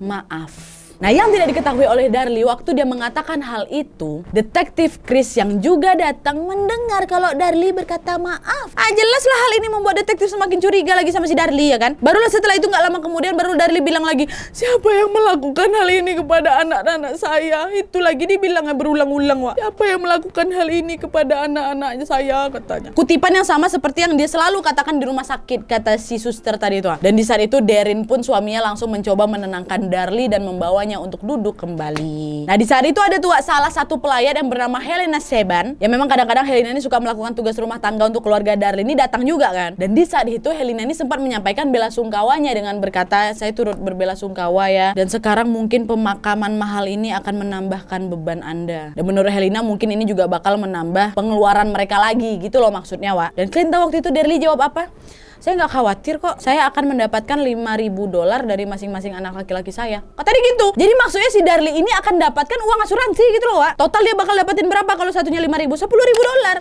maaf. Nah, yang tidak diketahui oleh Darli waktu dia mengatakan hal itu, detektif Chris yang juga datang mendengar kalau Darli berkata maaf. Jelaslah hal ini membuat detektif semakin curiga lagi sama si Darli ya kan. Barulah setelah itu nggak lama kemudian baru Darli bilang lagi, siapa yang melakukan hal ini kepada anak-anak saya? Itu lagi dibilangnya berulang-ulang, siapa yang melakukan hal ini kepada anak-anaknya saya, katanya. Kutipan yang sama seperti yang dia selalu katakan di rumah sakit, kata si suster tadi itu. Dan di saat itu Darren pun suaminya langsung mencoba menenangkan Darli dan membawa untuk duduk kembali. Nah, di saat itu ada tuh salah satu pelayan yang bernama Helena Seban, yang memang kadang-kadang Helena ini suka melakukan tugas rumah tangga untuk keluarga Darli ini, datang juga kan. Dan di saat itu Helena ini sempat menyampaikan bela sungkawanya dengan berkata, saya turut berbela sungkawa ya, dan sekarang mungkin pemakaman mahal ini akan menambahkan beban Anda. Dan menurut Helena mungkin ini juga bakal menambah pengeluaran mereka lagi gitu loh maksudnya, Dan kalian tahu waktu itu Darli jawab apa? Saya nggak khawatir kok, saya akan mendapatkan $5.000 dari masing-masing anak laki-laki saya. Kata dia gitu. Jadi maksudnya si Darli ini akan dapatkan uang asuransi gitu loh, Total dia bakal dapetin berapa kalau satunya $5.000? $10.000.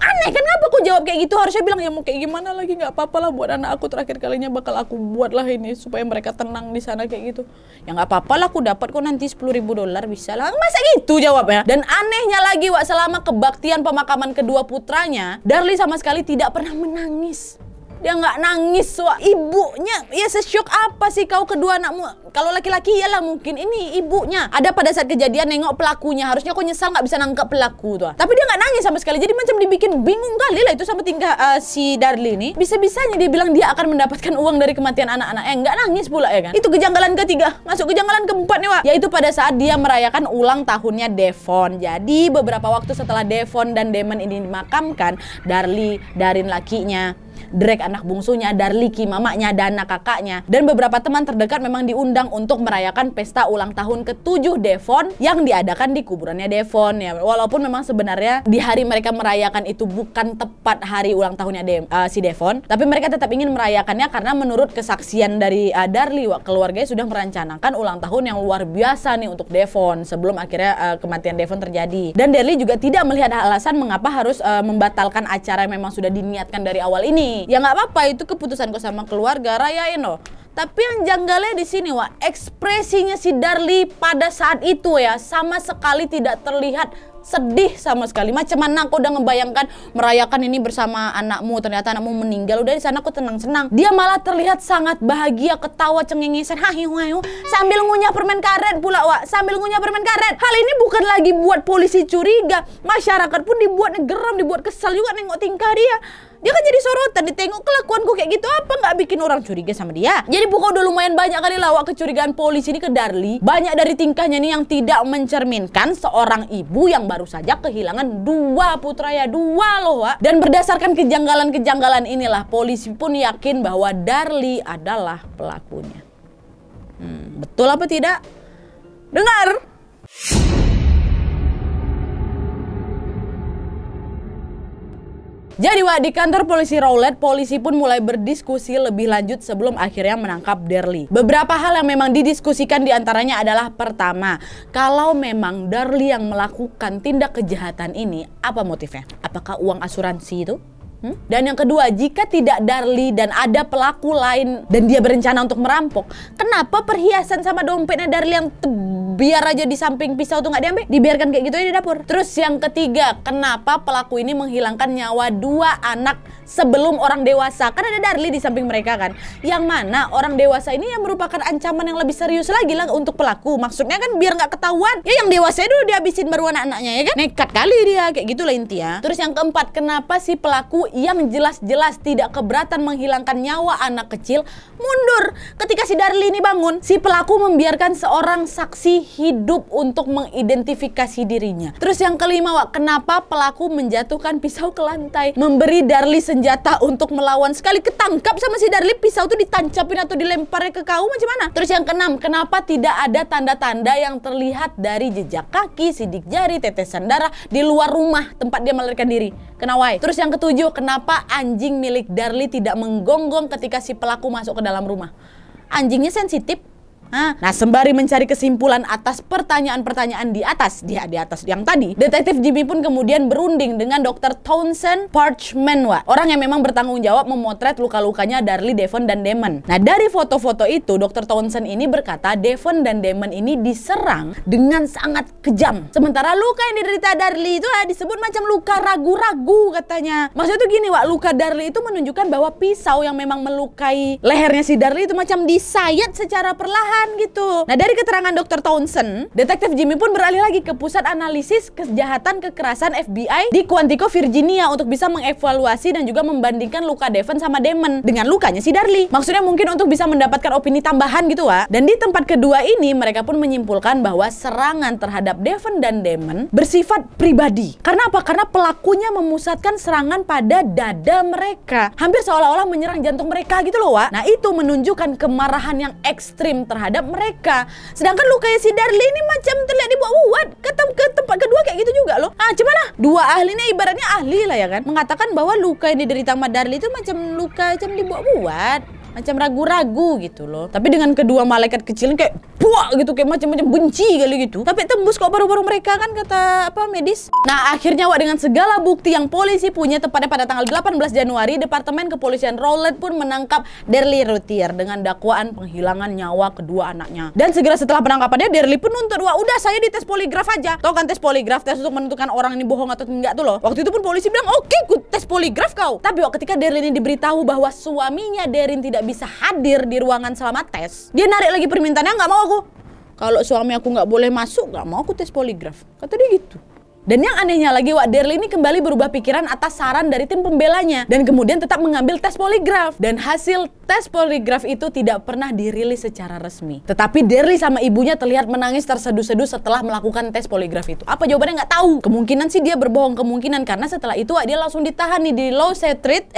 Aneh kan, kenapa aku jawab kayak gitu? Harusnya bilang ya mau kayak gimana lagi, nggak apa-apa lah buat anak aku, terakhir kalinya bakal aku buat lah ini supaya mereka tenang di sana kayak gitu. Ya nggak apa-apa lah, aku dapat kok nanti $10.000 bisa lah. Masa gitu jawabnya? Dan anehnya lagi, selama kebaktian pemakaman kedua putranya, Darli sama sekali tidak pernah menangis. Dia nggak nangis, ibunya ya sesyok apa sih kau kedua anakmu? Kalau laki-laki iyalah mungkin, ini ibunya. Ada pada saat kejadian nengok pelakunya, harusnya kau nyesal nggak bisa nangkep pelaku tuh. Tapi dia nggak nangis sama sekali, jadi macam dibikin bingung kali lah itu sama tingkah si Darli ini. Bisa-bisanya dia bilang dia akan mendapatkan uang dari kematian anak-anak, nggak nangis pula ya kan? Itu kejanggalan ketiga. Masuk kejanggalan keempat nih, yaitu pada saat dia merayakan ulang tahunnya Devon. Jadi beberapa waktu setelah Devon dan Damon ini dimakamkan, Darli, Darin lakinya, Drake anak bungsunya, Darliki mamanya, Dana kakaknya, dan beberapa teman terdekat memang diundang untuk merayakan pesta ulang tahun ke-7 Devon yang diadakan di kuburannya Devon ya. Walaupun memang sebenarnya di hari mereka merayakan itu bukan tepat hari ulang tahunnya si Devon, tapi mereka tetap ingin merayakannya karena menurut kesaksian dari Darli, keluarganya sudah merencanakan ulang tahun yang luar biasa nih untuk Devon sebelum akhirnya kematian Devon terjadi. Dan Darli juga tidak melihat alasan mengapa harus membatalkan acara yang memang sudah diniatkan dari awal ini. Ya nggak apa-apa, itu keputusan kau sama keluarga, rayain loh. Tapi yang janggalnya di sini, ekspresinya si Darli pada saat itu ya sama sekali tidak terlihat sedih sama sekali. Macam mana aku udah ngebayangkan merayakan ini bersama anakmu, ternyata anakmu meninggal, udah di sana aku tenang-senang. Dia malah terlihat sangat bahagia, ketawa cengengesan, hahiu sambil ngunyah permen karet pula, sambil ngunyah permen karet. Hal ini bukan lagi buat polisi curiga, masyarakat pun dibuat geram, dibuat kesal juga nengok tingkah dia. Dia kan jadi sorotan, ditengok kelakuanku kayak gitu apa nggak bikin orang curiga sama dia. Jadi pokoknya udah lumayan banyak kali lawak kecurigaan polisi ini ke Darli. Banyak dari tingkahnya nih yang tidak mencerminkan seorang ibu yang baru saja kehilangan 2 putranya, 2 loh Wak. Dan berdasarkan kejanggalan-kejanggalan inilah polisi pun yakin bahwa Darli adalah pelakunya. Betul apa tidak? Dengar! Jadi Wak, di kantor polisi Rowlett, polisi pun mulai berdiskusi lebih lanjut sebelum akhirnya menangkap Darli. Beberapa hal yang memang didiskusikan diantaranya adalah pertama, kalau memang Darli yang melakukan tindak kejahatan ini, apa motifnya? Apakah uang asuransi itu? Dan yang kedua, jika tidak Darli dan ada pelaku lain dan dia berencana untuk merampok, kenapa perhiasan sama dompetnya Darli yang biar aja di samping pisau tuh nggak diambil, dibiarkan kayak gitu aja di dapur? Terus yang ketiga, kenapa pelaku ini menghilangkan nyawa 2 anak sebelum orang dewasa? Kan ada Darli di samping mereka kan, yang mana orang dewasa ini yang merupakan ancaman yang lebih serius lagi lah untuk pelaku. Maksudnya kan biar nggak ketahuan, ya yang dewasa dulu dihabisin baru anak-ananya ya kan, nekat kali dia kayak gitulah intinya. Terus yang keempat, kenapa si pelaku yang jelas-jelas tidak keberatan menghilangkan nyawa anak kecil mundur ketika si Darli ini bangun? Si pelaku membiarkan seorang saksi hidup untuk mengidentifikasi dirinya. Terus yang kelima Wak, kenapa pelaku menjatuhkan pisau ke lantai, memberi Darli senjata untuk melawan? Sekali ketangkap sama si Darli, pisau tuh ditancapin atau dilemparnya ke kau macam mana? Terus yang keenam, kenapa tidak ada tanda-tanda yang terlihat dari jejak kaki, sidik jari, tetesan darah di luar rumah tempat dia melarikan diri? Kenapa? Terus yang ketujuh, kenapa anjing milik Darli tidak menggonggong ketika si pelaku masuk ke dalam rumah? Anjingnya sensitif. Nah, sembari mencari kesimpulan atas pertanyaan-pertanyaan di atas yang tadi, detektif Jimmy pun kemudian berunding dengan Dr. Townsend Parchman, orang yang memang bertanggung jawab memotret luka-lukanya Darli, Devon, dan Damon. Nah, dari foto-foto itu, Dr. Townsend ini berkata Devon dan Damon ini diserang dengan sangat kejam. Sementara luka yang diderita Darli itu disebut macam luka ragu-ragu katanya. Maksudnya tuh gini luka Darli itu menunjukkan bahwa pisau yang memang melukai lehernya si Darli itu macam disayat secara perlahan gitu. Nah, dari keterangan Dr. Townsend, detektif Jimmy pun beralih lagi ke pusat analisis kejahatan kekerasan FBI di Quantico, Virginia untuk bisa mengevaluasi dan juga membandingkan luka Devon sama Damon dengan lukanya si Darli. Maksudnya mungkin untuk bisa mendapatkan opini tambahan gitu Dan di tempat kedua ini mereka pun menyimpulkan bahwa serangan terhadap Devon dan Damon bersifat pribadi. Karena apa? Karena pelakunya memusatkan serangan pada dada mereka, hampir seolah-olah menyerang jantung mereka gitu loh Nah, itu menunjukkan kemarahan yang ekstrim terhadap mereka. Sedangkan lukanya si Darli ini macam terlihat dibuat-buat. Ke tempat kedua kayak gitu juga loh. Cuman dua ahli ini ibaratnya ahli lah ya kan, mengatakan bahwa luka yang diderita sama Darli itu macam luka macam dibuat-buat, macam ragu-ragu gitu loh. Tapi dengan kedua malaikat kecil kayak buak gitu, kayak macam-macam benci kali gitu. Tapi tembus kok baru-baru mereka kan, kata medis. Nah, akhirnya dengan segala bukti yang polisi punya, tepatnya pada tanggal 18 Januari, Departemen Kepolisian Rowlett pun menangkap Darli Routier dengan dakwaan penghilangan nyawa kedua anaknya. Dan segera setelah penangkapannya, Darli pun nuntut, udah saya dites poligraf aja. Tahu kan tes poligraf, tes untuk menentukan orang ini bohong atau enggak tuh loh. Waktu itu pun polisi bilang, oke, ku tes poligraf kau. Tapi ketika Darli ini diberitahu bahwa suaminya Darin tidak bisa hadir di ruangan selama tes, dia narik lagi permintaannya, nggak mau aku. Kalau suami aku nggak boleh masuk, nggak mau aku tes poligraf. Kata dia gitu. Dan yang anehnya lagi, Darli ini kembali berubah pikiran atas saran dari tim pembelanya dan kemudian tetap mengambil tes poligraf. Dan hasil tes poligraf itu tidak pernah dirilis secara resmi. Tetapi Darli sama ibunya terlihat menangis terseduh-seduh setelah melakukan tes poligraf itu. Apa jawabannya nggak tahu. Kemungkinan sih dia berbohong, kemungkinan karena setelah itu dia langsung ditahan nih di Low Street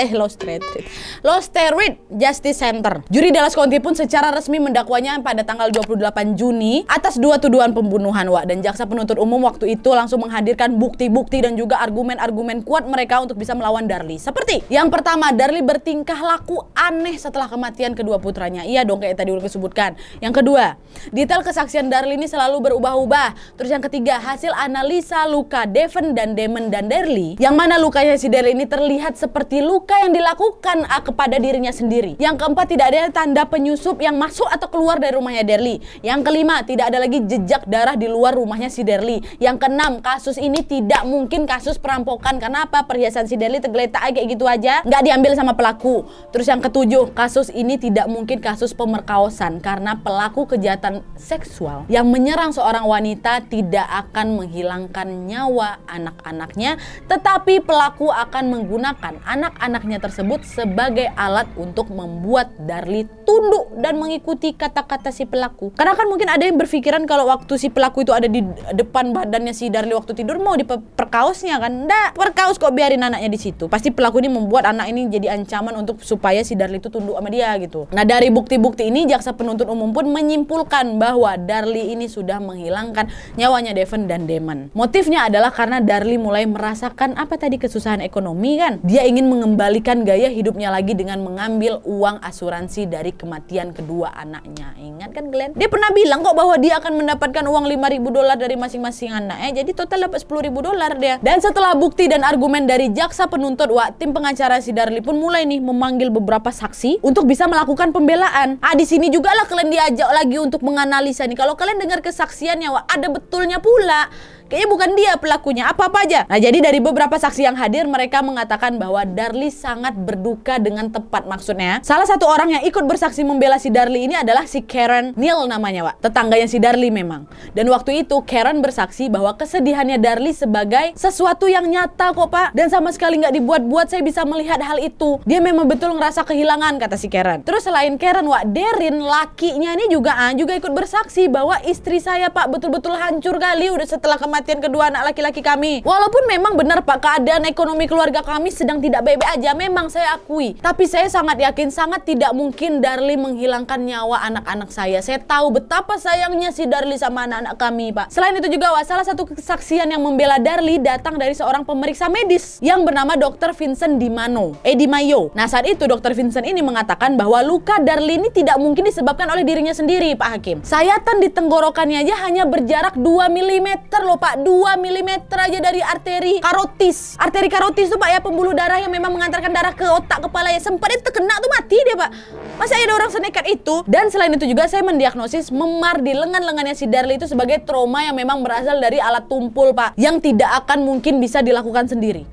Justice Center. Juri Dallas County pun secara resmi mendakwanya pada tanggal 28 Juni atas 2 tuduhan pembunuhan, dan jaksa penuntut umum waktu itu langsung menghadirkan bukti-bukti dan juga argumen-argumen kuat mereka untuk bisa melawan Darli. Seperti yang pertama, Darli bertingkah laku aneh setelah kematian kedua putranya. Iya dong, kayak tadi udah disebutkan. Yang kedua, detail kesaksian Darli ini selalu berubah-ubah. Terus yang ketiga, hasil analisa luka Devon dan Damon dan Darli, yang mana lukanya si Darli ini terlihat seperti luka yang dilakukan kepada dirinya sendiri. Yang keempat, tidak ada tanda penyusup yang masuk atau keluar dari rumahnya Darli. Yang kelima, tidak ada lagi jejak darah di luar rumahnya si Darli. Yang keenam, kasus ini tidak mungkin kasus perampokan. Karena apa? Perhiasan si Darli tergeletak kayak gitu aja, nggak diambil sama pelaku. Terus yang ketujuh, kasus ini tidak mungkin kasus pemerkosaan karena pelaku kejahatan seksual yang menyerang seorang wanita tidak akan menghilangkan nyawa anak-anaknya, tetapi pelaku akan menggunakan anak-anaknya tersebut sebagai alat untuk membuat Darli tunduk dan mengikuti kata-kata si pelaku. Karena kan mungkin ada yang berpikiran kalau waktu si pelaku itu ada di depan badannya si Darli waktu tidur mau diperkaosnya kan. Nggak, perkaos kok, biarin anaknya di situ. Pasti pelaku ini membuat anak ini jadi ancaman untuk supaya si Darli itu tunduk sama dia gitu. Nah, dari bukti-bukti ini jaksa penuntut umum pun menyimpulkan bahwa Darli ini sudah menghilangkan nyawanya Devon dan Damon. Motifnya adalah karena Darli mulai merasakan apa tadi, kesusahan ekonomi kan. Dia ingin mengembalikan gaya hidupnya lagi dengan mengambil uang asuransi dari kematian kedua anaknya. Ingat kan Glenn? Dia pernah bilang kok bahwa dia akan mendapatkan uang $5.000 dari masing-masing anaknya. Jadi total dapat $10.000 dia. Dan setelah bukti dan argumen dari jaksa penuntut, tim pengacara si Darli pun mulai nih memanggil beberapa saksi untuk bisa melakukan pembelaan. Di sini juga lah kalian diajak lagi untuk menganalisa nih. Kalau kalian dengar kesaksiannya, ada betulnya pula. Kayaknya bukan dia pelakunya, apa-apa aja. Nah, jadi dari beberapa saksi yang hadir, mereka mengatakan bahwa Darli sangat berduka dengan tepat. Maksudnya, salah satu orang yang ikut bersaksi membela si Darli ini adalah si Karen Neal namanya, tetangganya si Darli memang. Dan waktu itu Karen bersaksi bahwa kesedihannya Darli sebagai sesuatu yang nyata kok Pak. Dan sama sekali nggak dibuat-buat, saya bisa melihat hal itu. Dia memang betul ngerasa kehilangan, kata si Karen. Terus selain Karen, Darin, lakinya ini juga ikut bersaksi bahwa istri saya Pak betul-betul hancur kali udah setelah kematian kedua anak laki-laki kami. Walaupun memang benar Pak, keadaan ekonomi keluarga kami sedang tidak baik-baik aja, memang saya akui. Tapi saya sangat yakin, sangat tidak mungkin Darli menghilangkan nyawa anak-anak saya. Saya tahu betapa sayangnya si Darli sama anak-anak kami Pak. Selain itu juga salah satu kesaksian yang membela Darli datang dari seorang pemeriksa medis yang bernama Dr. Vincent DiMaio. Nah, saat itu Dr. Vincent ini mengatakan bahwa luka Darli ini tidak mungkin disebabkan oleh dirinya sendiri Pak Hakim. Sayatan di tenggorokannya aja hanya berjarak 2 mm loh Pak. 2 mm aja dari arteri karotis. Arteri karotis tuh Pak ya, pembuluh darah yang memang mengantarkan darah ke otak kepala ya. Sempat itu terkena tuh mati dia Pak. Masa ada orang senekat itu? Dan selain itu juga saya mendiagnosis memar di lengan-lengannya si Darli itu sebagai trauma yang memang berasal dari alat tumpul Pak, yang tidak akan mungkin bisa dilakukan sendiri.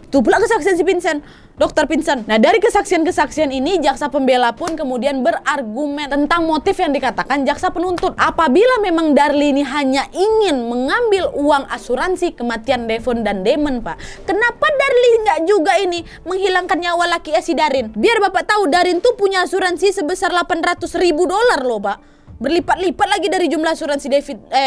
Itu pula kesaksian si Dr. Vincent. Nah, dari kesaksian-kesaksian ini, jaksa pembela pun kemudian berargumen tentang motif yang dikatakan jaksa penuntut. Apabila memang Darli ini hanya ingin mengambil uang asuransi kematian Devon dan Damon, Pak, kenapa Darli nggak juga ini menghilangkan nyawa laki si Darin? Biar Bapak tahu, Darin tuh punya asuransi sebesar $800.000 loh, Pak. Berlipat-lipat lagi dari jumlah asuransi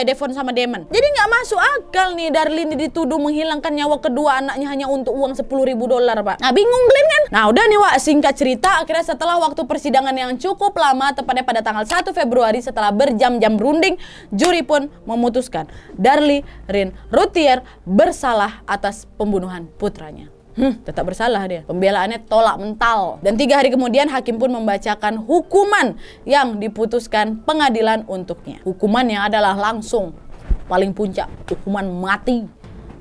Devon sama Damon. Jadi nggak masuk akal nih Darli ini dituduh menghilangkan nyawa kedua anaknya hanya untuk uang $10.000 Pak. Nah, bingung Glenn kan? Nah, udah nih singkat cerita, akhirnya setelah waktu persidangan yang cukup lama, tepatnya pada tanggal 1 Februari setelah berjam-jam berunding, juri pun memutuskan Darli Lynn Routhier bersalah atas pembunuhan putranya. Tetap bersalah dia. Pembelaannya tolak mental. Dan 3 hari kemudian hakim pun membacakan hukuman yang diputuskan pengadilan untuknya. Hukumannya adalah langsung paling puncak, hukuman mati.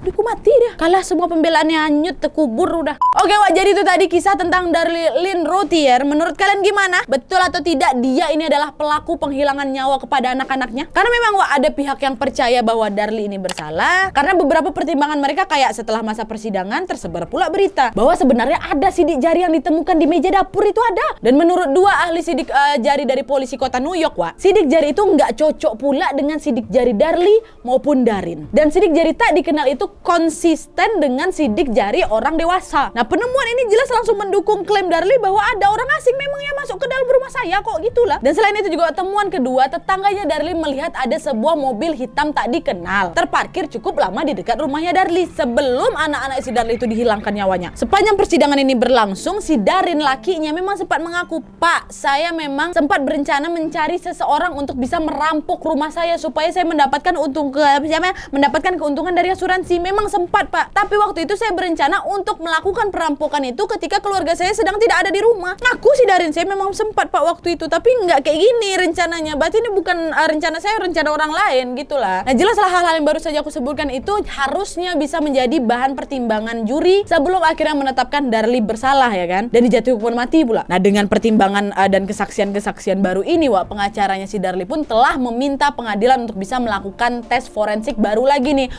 Hukum mati dia. Kalah semua pembelaannya, hanyut, terkubur udah. Oke jadi itu tadi kisah tentang Darli Lynn Routhier. Menurut kalian gimana? Betul atau tidak dia ini adalah pelaku penghilangan nyawa kepada anak-anaknya? Karena memang ada pihak yang percaya bahwa Darli ini bersalah. Karena beberapa pertimbangan mereka kayak setelah masa persidangan tersebar pula berita bahwa sebenarnya ada sidik jari yang ditemukan di meja dapur itu ada. Dan menurut 2 ahli sidik jari dari polisi kota New York, sidik jari itu nggak cocok pula dengan sidik jari Darli maupun Darin. Dan sidik jari tak dikenal itu konsisten dengan sidik jari orang dewasa. Nah, penemuan ini jelas langsung mendukung klaim Darli bahwa ada orang asing memang yang masuk ke dalam rumah saya kok, gitulah. Dan selain itu juga temuan kedua, tetangganya Darli melihat ada sebuah mobil hitam tak dikenal terparkir cukup lama di dekat rumahnya Darli sebelum anak-anak si Darli itu dihilangkan nyawanya. Sepanjang persidangan ini berlangsung, si Darin lakinya memang sempat mengaku, "Pak, saya memang sempat berencana mencari seseorang untuk bisa merampok rumah saya supaya saya mendapatkan keuntungan dari asuransi. memang sempat Pak, tapi waktu itu saya berencana untuk melakukan perampokan itu ketika keluarga saya sedang tidak ada di rumah. Ngaku sih Darin, saya memang sempat Pak waktu itu, tapi nggak kayak gini rencananya. Berarti ini bukan rencana saya, rencana orang lain gitulah. Nah jelas hal-hal yang baru saja aku sebutkan itu harusnya bisa menjadi bahan pertimbangan juri sebelum akhirnya menetapkan Darli bersalah ya kan, dan dijatuhi hukuman mati pula. Nah dengan pertimbangan dan kesaksian-kesaksian baru ini Wak, pengacaranya si Darli pun telah meminta pengadilan untuk bisa melakukan tes forensik baru lagi nih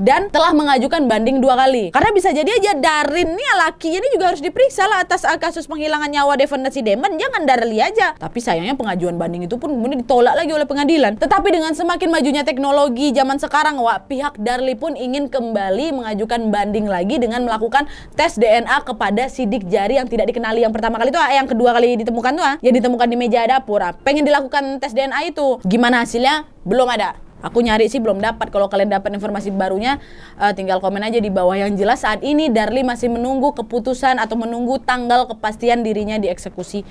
dan telah mengajukan banding 2 kali. Karena bisa jadi aja Darin nih lakinya ini juga harus diperiksa lah atas kasus penghilangan nyawa Devon dan si Damon, jangan Darli aja. Tapi sayangnya pengajuan banding itu pun kemudian ditolak lagi oleh pengadilan. Tetapi dengan semakin majunya teknologi zaman sekarang Wak, pihak Darli pun ingin kembali mengajukan banding lagi dengan melakukan tes DNA kepada sidik jari yang tidak dikenali yang pertama kali itu, yang kedua kali ditemukan tuh, yang ditemukan di meja dapur. Pengen dilakukan tes DNA itu. Gimana hasilnya? Belum ada. Aku nyari sih belum dapat. Kalau kalian dapat informasi barunya, tinggal komen aja di bawah. Yang jelas saat ini Darli masih menunggu keputusan atau menunggu tanggal kepastian dirinya dieksekusi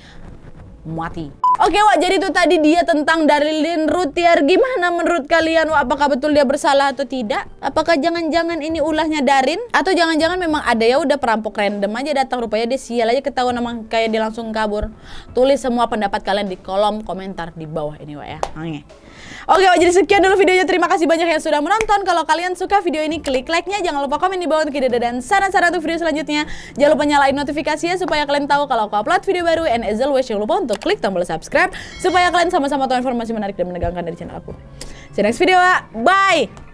mati. Oke Wak, jadi itu tadi dia tentang Darli Lynn Routhier. Gimana menurut kalian Wak, apakah betul dia bersalah atau tidak? Apakah jangan-jangan ini ulahnya Darin? Atau jangan-jangan memang ada ya udah perampok random aja datang, rupanya dia sial aja ketahuan sama kayak dia langsung kabur. Tulis semua pendapat kalian di kolom komentar di bawah ini Wak ya. Oke Wak, jadi sekian dulu videonya. Terima kasih banyak yang sudah menonton. Kalau kalian suka video ini, klik like-nya. Jangan lupa komen di bawah untuk ide dan saran-saran untuk video selanjutnya. Jangan lupa nyalain notifikasinya supaya kalian tahu kalau aku upload video baru. And as always, jangan lupa untuk klik tombol subscribe supaya kalian sama-sama tahu informasi menarik dan menegangkan dari channel aku. See you next video Wak. Bye!